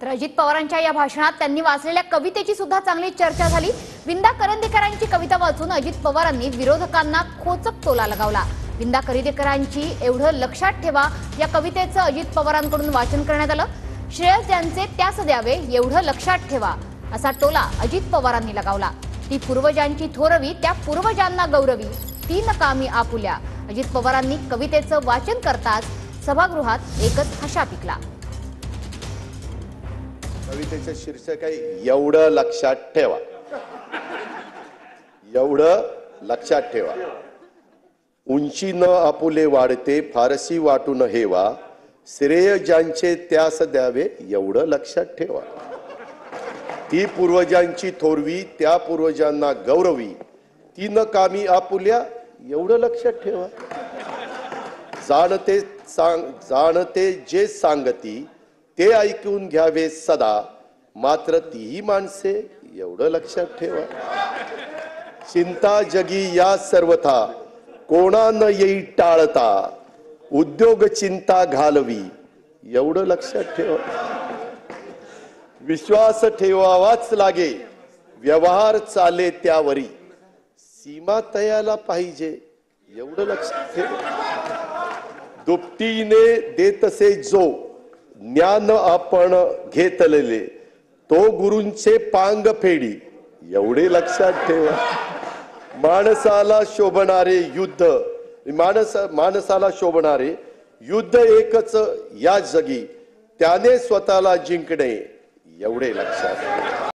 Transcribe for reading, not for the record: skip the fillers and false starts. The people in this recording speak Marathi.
तर अजित पवारांच्या या भाषणात त्यांनी वाचलेल्या कवितेची सुद्धा चांगली चर्चा झाली। विंदा करंदीकरांची कविता वाचून अजित पवारांनी विरोधकांना खोचक टोला लगावला। विंदा करंदीकरांची एवढं लक्षात ठेवा या कवितेचं अजित पवारांकडून वाचन करण्यात आलं। श्रेयस ज्यांचे त्यास द्यावे एवढं लक्षात ठेवा असा टोला अजित पवारांनी लगावला। ती पूर्वजांची थोरवी त्या पूर्वजांना गौरवी तीन कामी आपुल्या। अजित पवारांनी कवितेचं वाचन करताच सभागृहात एकच हशा पिकला। कवितेचं शीर्षक आहे एवढं लक्षात ठेवा। एवढं लक्षात ठेवा। उंची न आपुले वाढते फारसी वाटून हेवा। श्रेय ज्यांचे त्यास द्यावे एवढं लक्षात ठेवा। ती पूर्वजांची थोरवी त्या पूर्वजांना गौरवी तीन कामी आपुल्या एवढं लक्षात ठेवा। जाणते जे सांगती ते ऐकून घ्यावे सदा मात्र तीही माणसे एवढं लक्षात ठेवा। चिंता जगी या सर्वथा कोणा न येई टाळता उद्योग चिंता घालवी एवढं लक्षात ठेवा। विश्वास ठेवावाच लागे व्यवहार चाले त्यावरी सीमा तयाला पाहिजे एवढं लक्षात ठेवा। दुपटीने देतसे जो ज्ञान आपण घेतलेले तो गुरूंचे पांग फेडी एवढे लक्षात ठेवा। माणसाला शोभणारे युद्ध एकच या जगी त्याने स्वतःला जिंकणे एवढे लक्षात ठेवा।